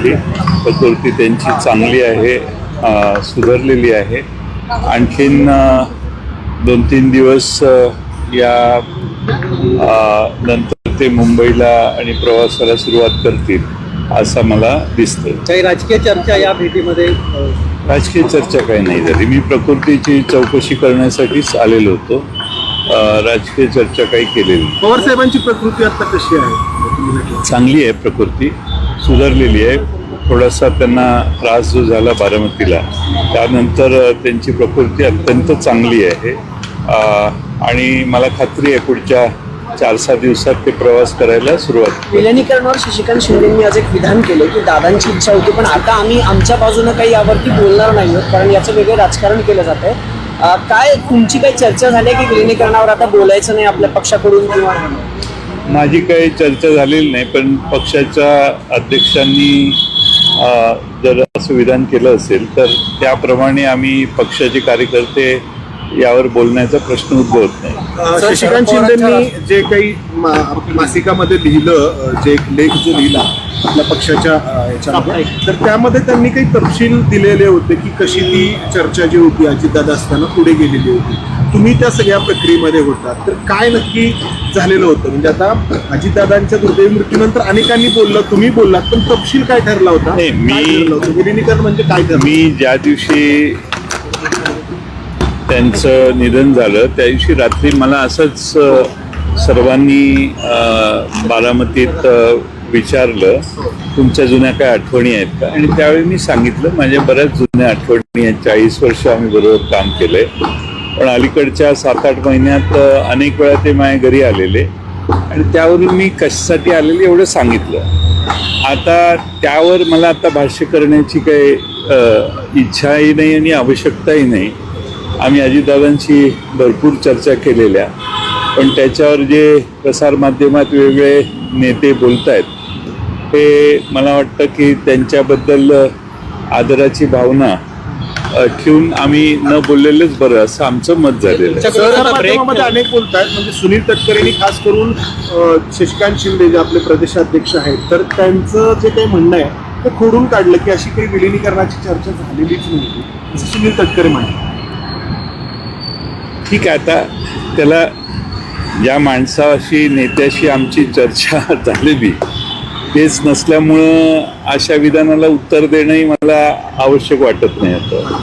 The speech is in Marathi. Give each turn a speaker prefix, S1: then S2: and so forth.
S1: झाली. प्रकृती त्यांची चांगली आहे, सुधारलेली आहे. आणखीन 2-3 दिवस या नंतर ते मुंबईला आणि प्रवासाला सुरुवात करतील असं मला दिसतंय.
S2: काही राजकीय चर्चा या भेटीमध्ये?
S1: राजकीय चर्चा काही नाही झाली. मी प्रकृतीची चौकशी करण्यासाठीच आलेलो होतो. राजकीय चर्चा काही केलेली नाही.
S3: पवार साहेबांची प्रकृती आता कशी आहे?
S1: चांगली आहे, प्रकृती सुधारलेली आहे. थोडासा त्यांना त्रास जो झाला बारामतीला त्यानंतर त्यांची प्रकृती अत्यंत चांगली आहे. आणि मला खात्री आहे पुढच्या 4-6 दिवसात ते प्रवास करायला सुरुवात करतील.
S4: विलिनीकरणावर शशिकांत शिंदेंनी आज एक विधान केलं की दादांची इच्छा होती पण आता आम्ही आमच्या बाजूनं काही यावरती बोलणार नाही आहोत कारण याचं वेगळं राजकारण केलं जात आहे. काय तुमची काही चर्चा झाली आहे की विलिनीकरणावर आता बोलायचं नाही आपल्या पक्षाकडून किंवा?
S1: माझी काही चर्चा झालेली नाही, पण पक्षाच्या अध्यक्षांनी जर असं विधान केलं असेल तर त्याप्रमाणे आम्ही पक्षाचे कार्यकर्ते यावर बोलण्याचा प्रश्न उद्भवत नाही.
S3: शशिकांत शिंदेंनी जे काही मासिकामध्ये लिहिलं, जे एक लेख जो लिहिला आपल्या पक्षाच्या याच्यामध्ये, तर त्यामध्ये त्यांनी काही तपशील दिलेले होते की कशी ती चर्चा जी होती अजितदादा असताना पुढे गेलेली होती. तुम्ही त्या सगळ्या प्रक्रियेमध्ये होता, तर काय नक्की झालेलं होतं? म्हणजे आता अजितदादांच्या दुर्दैवी मृत्यूनंतर अनेकांनी बोललं, तुम्ही बोललात, पण तपशील काय ठरला होता? विलिनीकरण म्हणजे काय ठरलं?
S1: मी ज्या दिवशी त्यांचं निधन झालं त्या दिवशी रात्री मला असंच सर्वांनी बारामतीत विचारलं तुमच्या जुन्या काय आठवणी आहेत का, आणि त्यावेळी मी सांगितलं माझ्या बऱ्याच जुन्या आठवणी आहेत. 40 वर्ष आम्ही बरोबर काम केलंय, पण अलीकडच्या 7-8 महिन्यात अनेक वेळा ते माझ्या घरी आलेले आणि त्यावरून मी कशासाठी आलेले एवढं सांगितलं. आता त्यावर मला आता भाष्य करण्याची काही इच्छाही नाही आणि आवश्यकताही नाही. आम्ही अजितदादांशी भरपूर चर्चा केलेल्या, पण त्याच्यावर जे प्रसारमाध्यमात वेगवेगळे नेते बोलत आहेत हे मला वाटतं की त्यांच्याबद्दल आदराची भावना ठेवून आम्ही न बोललेलंच बरं असं आमचं मत झालेलं आहे.
S3: माध्यमामध्ये अनेक बोलतायत, म्हणजे सुनील तटकरेंनी खास करून शशिकांत शिंदे जे आपले प्रदेशाध्यक्ष आहेत तर त्यांचं जे काही म्हणणं आहे ते खोडून काढलं की अशी काही विलिनीकरणाची चर्चा झालेलीच नव्हती असं सुनील तटकरे म्हणतात.
S1: ठीक आहे, आता त्याला ज्या माणसाशी नेत्याशी आमची चर्चा झालेली तेच नसल्यामुळं अशा विधानाला उत्तर देणंही मला आवश्यक वाटत नाही आता.